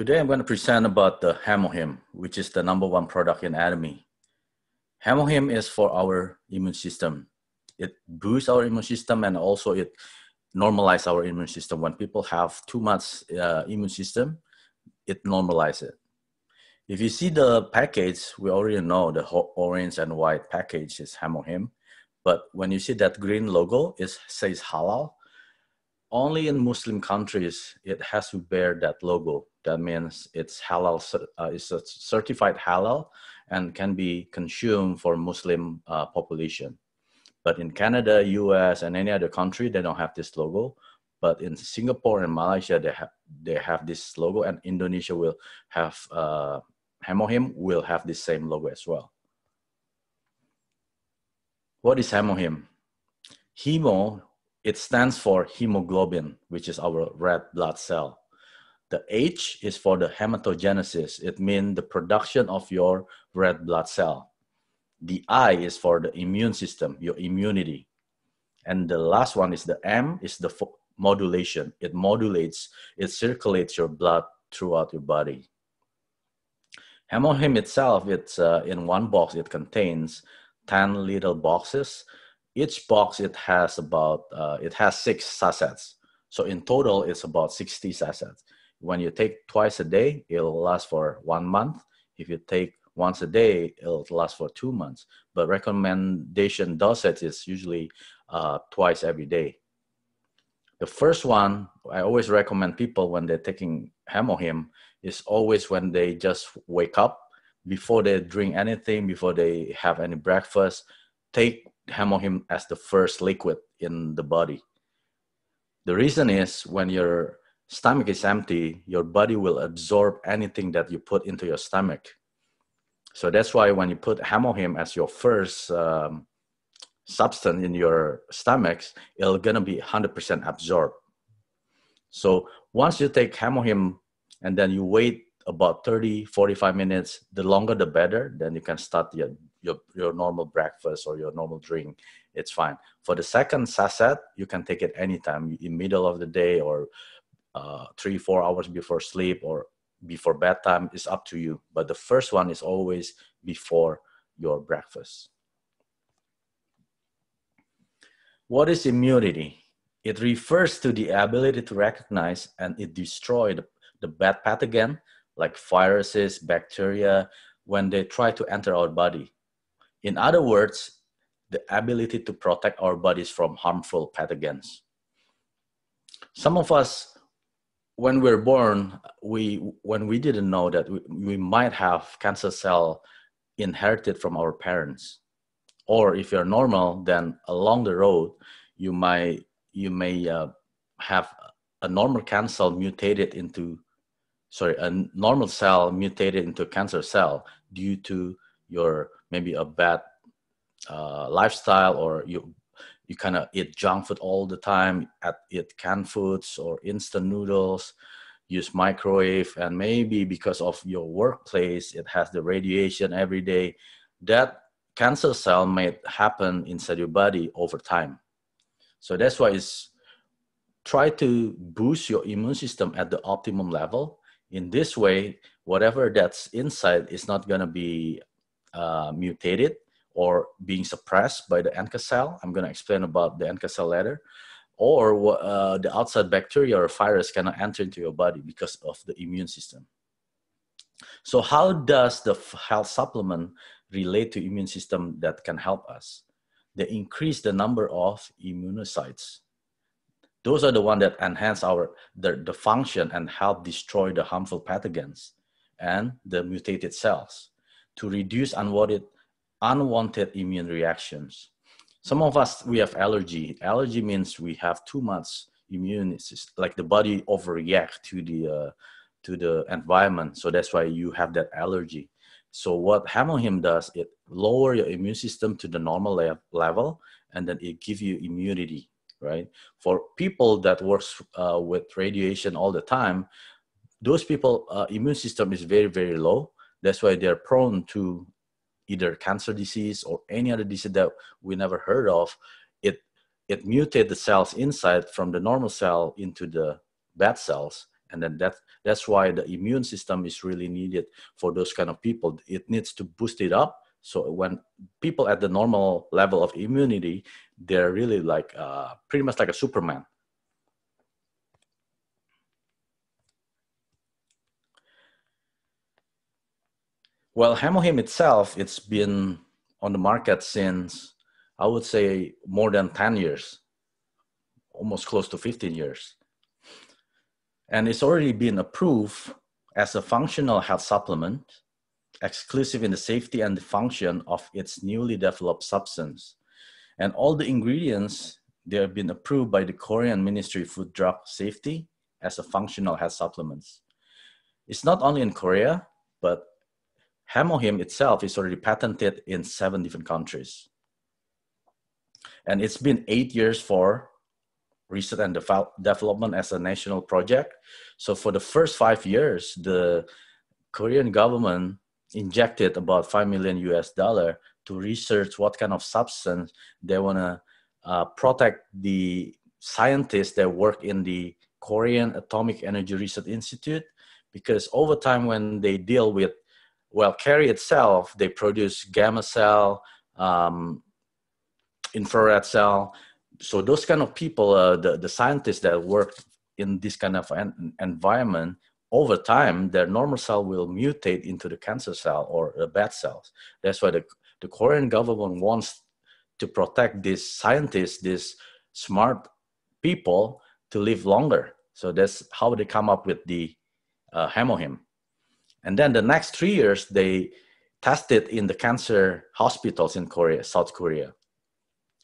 Today I'm going to present about the Hemohim, which is the #1 product in Atomy. Hemohim is for our immune system. It boosts our immune system and also it normalizes our immune system. When people have too much immune system, it normalizes it. If you see the package, we already know the orange and white package is Hemohim. But when you see that green logo, it says halal. Only in Muslim countries, it has to bear that logo. That means it's halal, it's a certified halal and can be consumed for Muslim population. But in Canada, US, and any other country, they don't have this logo. But in Singapore and Malaysia, they have this logo, and Indonesia will have, Hemohim will have the same logo as well. What is Hemohim? Hemo, it stands for hemoglobin, which is our red blood cell. The H is for the hematogenesis. It means the production of your red blood cell. The I is for the immune system, your immunity. And the last one is the M, is the modulation. It modulates, it circulates your blood throughout your body. Hemohim itself, it's in one box, it contains 10 little boxes. Each box, it has 6 sachets. So in total, it's about 60 sachets. When you take twice a day, it'll last for 1 month. If you take once a day, it'll last for 2 months. But recommendation dosage is usually twice every day. The first one, I always recommend people when they're taking Hemohim is always when they just wake up, before they drink anything, before they have any breakfast, take Hemohim as the first liquid in the body. The reason is when your stomach is empty, your body will absorb anything that you put into your stomach. So that's why when you put Hemohim as your first substance in your stomach, it's gonna be 100% absorbed. So once you take Hemohim and then you wait about 30-45 minutes, the longer the better, then you can start your normal breakfast or your normal drink. It's fine. For the second sachet, you can take it anytime, in middle of the day or 3-4 hours before sleep or before bedtime. Is up to you. But the first one is always before your breakfast. What is immunity? It refers to the ability to recognize and it destroy the bad pathogen like viruses, bacteria, when they try to enter our body. In other words, the ability to protect our bodies from harmful pathogens. Some of us, when we're born, when we didn't know that we might have cancer cell inherited from our parents. Or if you're normal, then along the road, you may have a normal cancer cell mutated into, a normal cell mutated into a cancer cell due to your maybe a bad lifestyle, or you kind of eat junk food all the time, eat canned foods or instant noodles, use microwave, and maybe because of your workplace, it has the radiation every day. That cancer cell may happen inside your body over time. So that's why it's try to boost your immune system at the optimum level. In this way, whatever that's inside is not going to be mutated or being suppressed by the NK cell. I'm going to explain about the NK cell later. Or the outside bacteria or virus cannot enter into your body because of the immune system. So how does the health supplement relate to immune system that can help us? They increase the number of immunocytes. Those are the ones that enhance the function and help destroy the harmful pathogens and the mutated cells to reduce unwanted immune reactions. Some of us, we have allergy. Allergy means we have too much immune system, like the body overreact to the environment. So that's why you have that allergy. So what Hemohim does, it lower your immune system to the normal level, and then it gives you immunity, right? For people that works with radiation all the time, those people immune system is very, very low. That's why they're prone to either cancer disease or any other disease that we never heard of. It mutates the cells inside from the normal cell into the bad cells, And then that's why the immune system is really needed for those kind of people. It needs to boost it up. So when people at the normal level of immunity, they're really like pretty much like a Superman. Well, Hemohim itself, it's been on the market since, I would say, more than 10 years, almost close to 15 years. And it's already been approved as a functional health supplement, exclusive in the safety and the function of its newly developed substance. And all the ingredients, they have been approved by the Korean Ministry of Food Drug Safety as a functional health supplements. It's not only in Korea, but Hemohim itself is already patented in 7 different countries. And it's been 8 years for research and development as a national project. So for the first 5 years, the Korean government injected about $5 million to research what kind of substance they want to protect the scientists that work in the Korean Atomic Energy Research Institute, because over time when they deal with, well, Carry itself, they produce gamma cell, infrared cell. So those kind of people, the scientists that work in this kind of environment, over time, their normal cell will mutate into the cancer cell or the bad cells. That's why the Korean government wants to protect these scientists, these smart people, to live longer. So that's how they come up with the Hemohim. And then the next 3 years, they tested in the cancer hospitals in Korea, South Korea.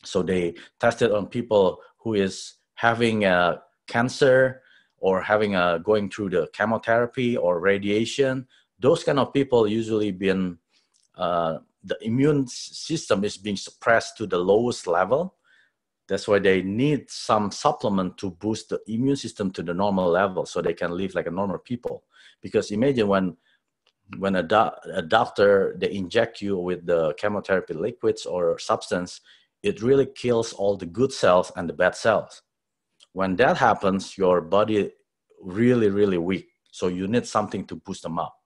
So they tested on people who is having cancer or going through the chemotherapy or radiation. Those kind of people usually been, the immune system is being suppressed to the lowest level. That's why they need some supplement to boost the immune system to the normal level so they can live like a normal people. Because imagine when a doctor, they inject you with the chemotherapy liquids or substance, it really kills all the good cells and the bad cells. When that happens, your body really, really weak. So you need something to boost them up.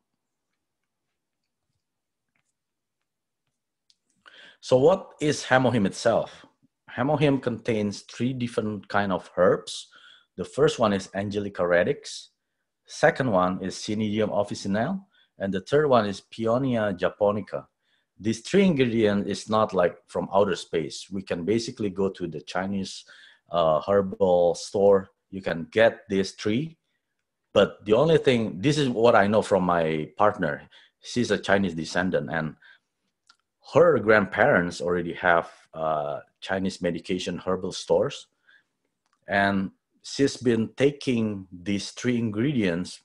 So what is Hemohim itself? Hemohim contains 3 different kind of herbs. The first one is Angelica radix. Second one is Cnidium officinale. And the third one is Peonia japonica. These 3 ingredients is not like from outer space. We can basically go to the Chinese herbal store. You can get these 3. But the only thing, this is what I know from my partner. She's a Chinese descendant, and her grandparents already have Chinese medication herbal stores. And she's been taking these 3 ingredients,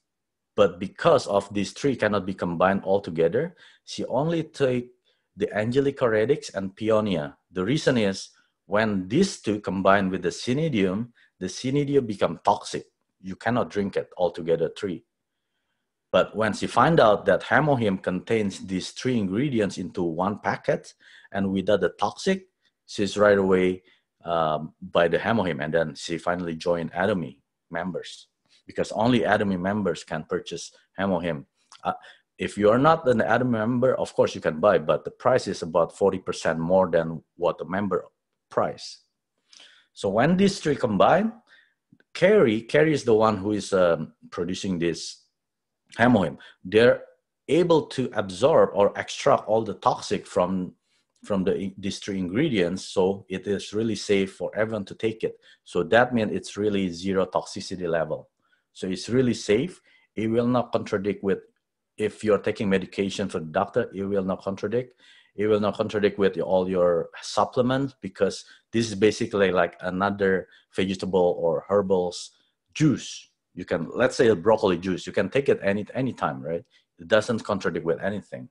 but because of these 3 cannot be combined all together, she only take the Angelica radix and Peonia. The reason is when these 2 combine with the Cnidium become toxic. You cannot drink it all together 3. But when she find out that Hemohim contains these 3 ingredients into 1 packet and without the toxic, she's right away by the Hemohim, and then she finally joined Atomy members, because only Atomy members can purchase Hemohim. If you're not an Atomy member, of course you can buy, but the price is about 40% more than what the member price. So when these 3 combine, Carry is the one who is producing this Hemohim. They're able to absorb or extract all the toxic from these 3 ingredients, so it is really safe for everyone to take it. So that means it's really 0 toxicity level. So it's really safe. It will not contradict with, if you're taking medication for the doctor, it will not contradict. It will not contradict with all your supplements, because this is basically like another vegetable or herbals juice. You can, let's say a broccoli juice, you can take it anytime, right? It doesn't contradict with anything.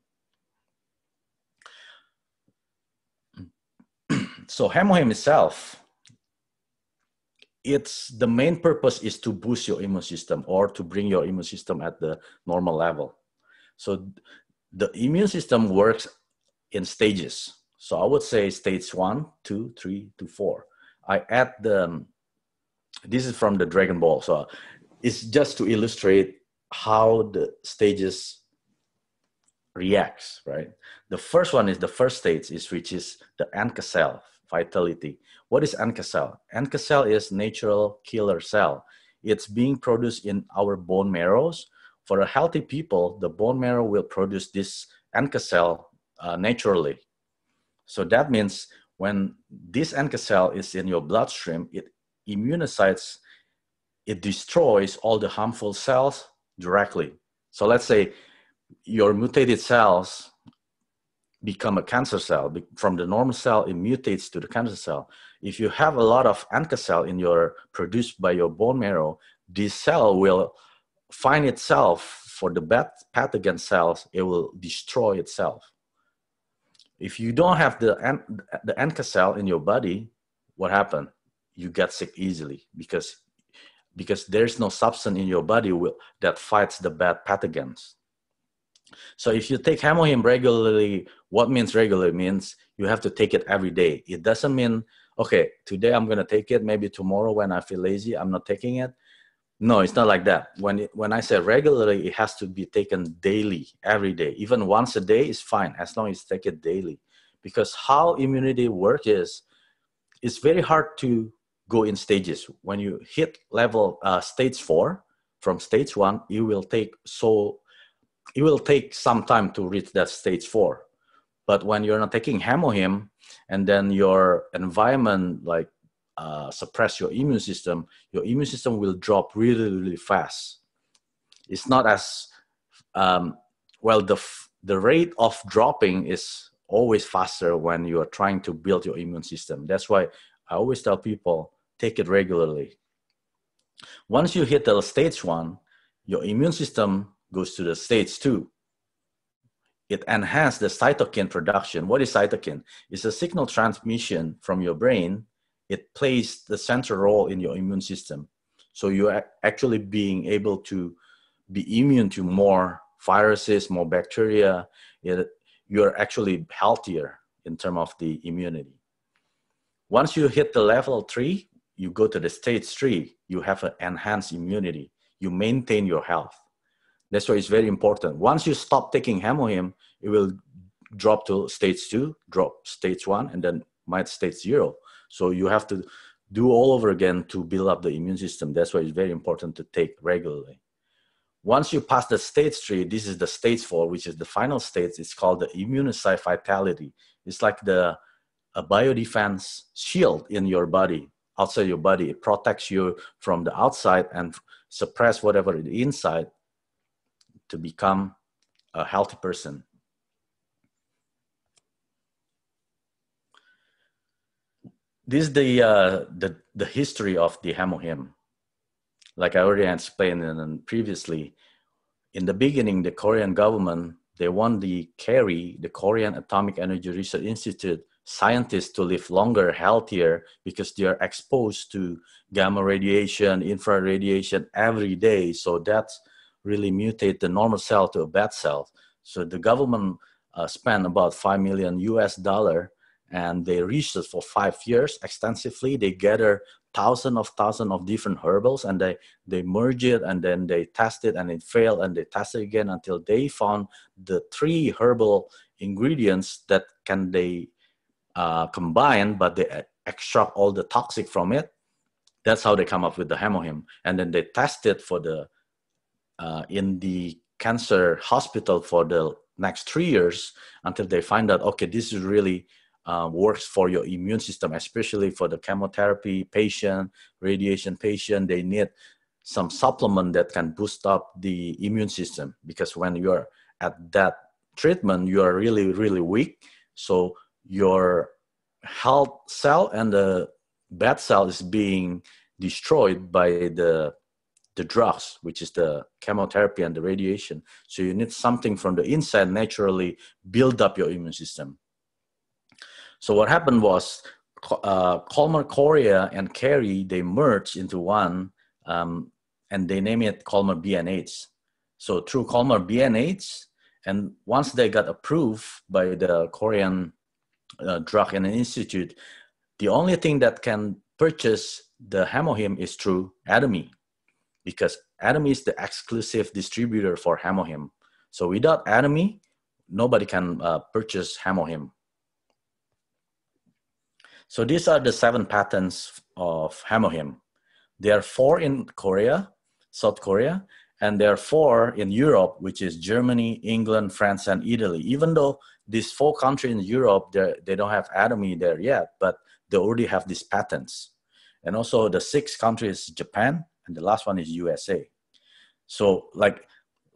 So Hemohim itself, the main purpose is to boost your immune system or to bring your immune system at the normal level. So the immune system works in stages. So I would say stage 1, 2, 3 to 4. I add this is from the Dragon Ball. So it's just to illustrate how the stages reacts, right? The first one is the first stage, which is the NK cell vitality. What is NK cell? NK cell is natural killer cell. It's being produced in our bone marrows. For a healthy people, the bone marrow will produce this NK cell naturally. So that means when this NK cell is in your bloodstream, it immunizes, it destroys all the harmful cells directly. So let's say your mutated cells become a cancer cell. From the normal cell, it mutates to the cancer cell. If you have a lot of NK cell in your produced by your bone marrow, this cell will find itself for the bad pathogen cells. It will destroy itself. If you don't have the NK cell in your body, what happens? You get sick easily because there's no substance in your body that fights the bad pathogens. So if you take Hemohim regularly, what means regularly means you have to take it every day. It doesn't mean, okay, today I'm going to take it, maybe tomorrow when I feel lazy, I'm not taking it. No, it's not like that. When I say regularly, it has to be taken daily, every day. Even once a day is fine, as long as you take it daily. Because how immunity works is, it's very hard to go in stages. When you hit level stage 4, from stage 1, it will take some time to reach that stage 4. But when you're not taking Hemohim, and then your environment like suppress your immune system will drop really, really fast. It's not as well. The rate of dropping is always faster when you are trying to build your immune system. That's why I always tell people, take it regularly. Once you hit the stage 1, your immune system goes to the stage 2. It enhances the cytokine production. What is cytokine? It's a signal transmission from your brain. It plays the central role in your immune system. So you're actually being able to be immune to more viruses, more bacteria. You're actually healthier in terms of the immunity. Once you hit the level 3, you go to the stage 3, you have an enhanced immunity. You maintain your health. That's why it's very important. Once you stop taking Hemohim, it will drop to stage 2, drop stage 1, and then might stage 0. So you have to do all over again to build up the immune system. That's why it's very important to take regularly. Once you pass the stage 3, this is the stage 4, which is the final stage. It's called the immunocyte vitality. It's like a biodefense shield in your body, outside your body. It protects you from the outside and suppress whatever is inside to become a healthy person. This is the history of the Hemohim. Like I already explained previously, in the beginning, the Korean government, they want the KERI, the Korean Atomic Energy Research Institute, scientists to live longer, healthier, because they are exposed to gamma radiation, infrared radiation every day. So that's really mutate the normal cell to a bad cell. So the government spent about $5 million and they researched for 5 years extensively. They gather thousands of different herbals and they merge it, and then they test it and it failed, and they test it again until they found the 3 herbal ingredients that can they combine, but they extract all the toxic from it. That's how they come up with the Hemohim. And then they test it for the in the cancer hospital for the next 3 years until they find out, okay, this is really works for your immune system, especially for the chemotherapy patient, radiation patient. They need some supplement that can boost up the immune system, because when you're at that treatment, you are really, really weak. So your health cell and the bad cell is being destroyed by the drugs, which is the chemotherapy and the radiation. So you need something from the inside naturally build up your immune system. So what happened was Colmar Korea and KERI, they merged into one, and they name it Colmar BNH. So through Colmar BNH, and once they got approved by the Korean Drug and Institute, the only thing that can purchase the Hemohim is through Atomy, because Atomy is the exclusive distributor for Hemohim. So without Atomy, nobody can purchase Hemohim. So these are the 7 patents of Hemohim. There are 4 in Korea, South Korea, and there are 4 in Europe, which is Germany, England, France, and Italy. Even though these 4 countries in Europe, they don't have Atomy there yet, but they already have these patents. And also the 6th country is Japan, and the last one is USA. So like,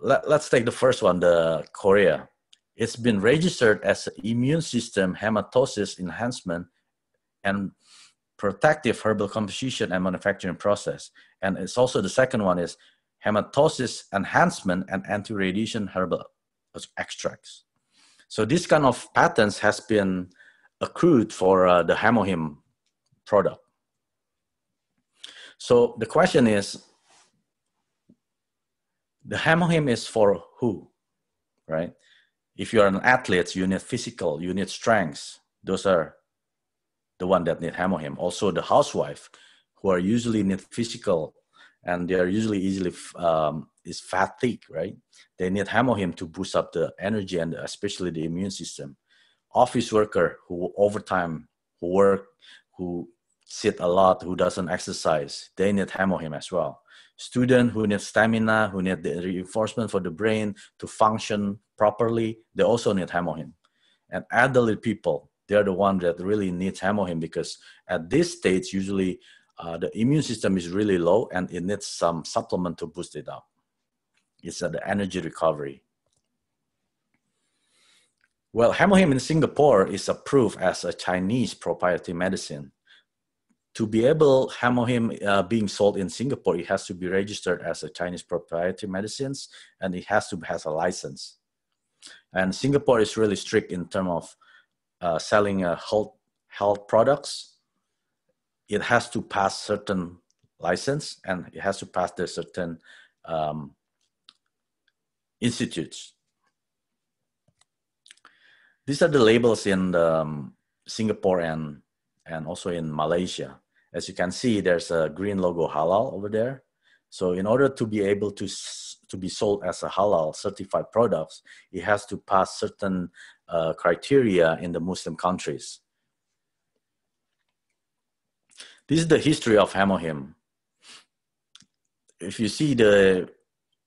let's take the first one, the Korea. It's been registered as an immune system hematosis enhancement and protective herbal composition and manufacturing process. And it's also the second one is hematosis enhancement and anti-radiation herbal extracts. So this kind of patents has been accrued for the Hemohim product. So the question is, the Hemohim is for who, right? If you're an athlete, you need physical, you need strength. Those are the one that need Hemohim. Also the housewife, who are usually need physical, and they are usually easily is fatigue, right? They need Hemohim to boost up the energy and especially the immune system. Office worker who overtime, who work, who sit a lot, who doesn't exercise, they need Hemohim as well. Student who need stamina, who need the reinforcement for the brain to function properly, they also need Hemohim. And elderly people, they're the one that really needs Hemohim, because at this stage, usually the immune system is really low and it needs some supplement to boost it up. It's the energy recovery. Well, Hemohim in Singapore is approved as a Chinese proprietary medicine. To be able, Hemohim being sold in Singapore, it has to be registered as a Chinese proprietary medicines, and it has to have a license. And Singapore is really strict in terms of selling health products. It has to pass certain license, and it has to pass the certain institutes. These are the labels in Singapore and also in Malaysia. As you can see, there's a green logo halal over there. So in order to be able to be sold as a halal certified products, it has to pass certain criteria in the Muslim countries. This is the history of Hemohim. If you see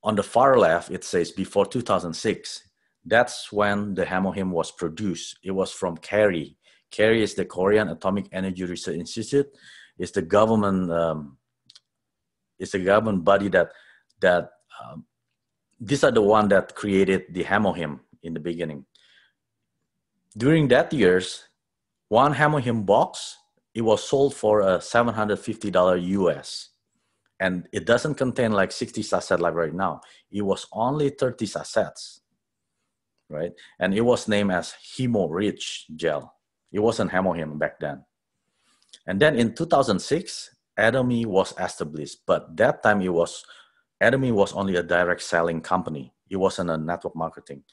on the far left, it says before 2006. That's when the Hemohim was produced. It was from KERI. KERI is the Korean Atomic Energy Research Institute. It's the government. It's the government body that these are the one that created the Hemohim in the beginning. During that years, one Hemohim box, it was sold for $750 US. And it doesn't contain like 60 sachets like right now. It was only 30 sachets, right? And it was named as Hemo-Rich Gel. It wasn't Hemohim back then. And then in 2006, Atomy was established, but that time Atomy was only a direct selling company. It wasn't a network marketing.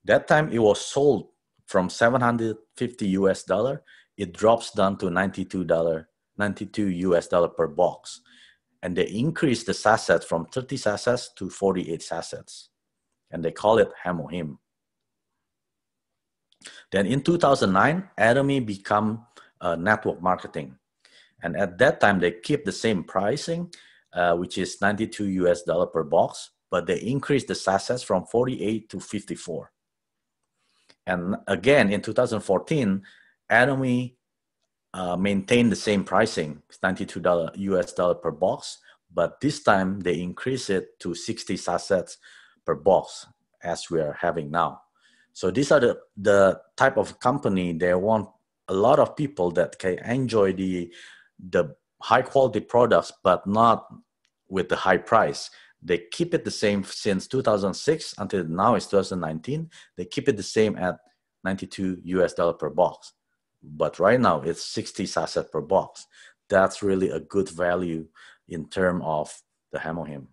That time it was sold from $750 US, it drops down to $92 US per box. And they increased the sachets from 30 sachets to 48 sachets. And they call it Hemohim. Then in 2009, Atomy became network marketing. And at that time, they keep the same pricing, which is $92 US per box, but they increased the sachets from 48 to 54. And again, in 2014, Atomy maintained the same pricing, $92 US per box, but this time they increased it to 60 sachets per box, as we are having now. So these are the type of company they want a lot of people that can enjoy the high quality products, but not with the high price. They keep it the same since 2006 until now it's 2019. They keep it the same at $92 US per box. But right now it's 60 sachets per box. That's really a good value in terms of the Hemohim.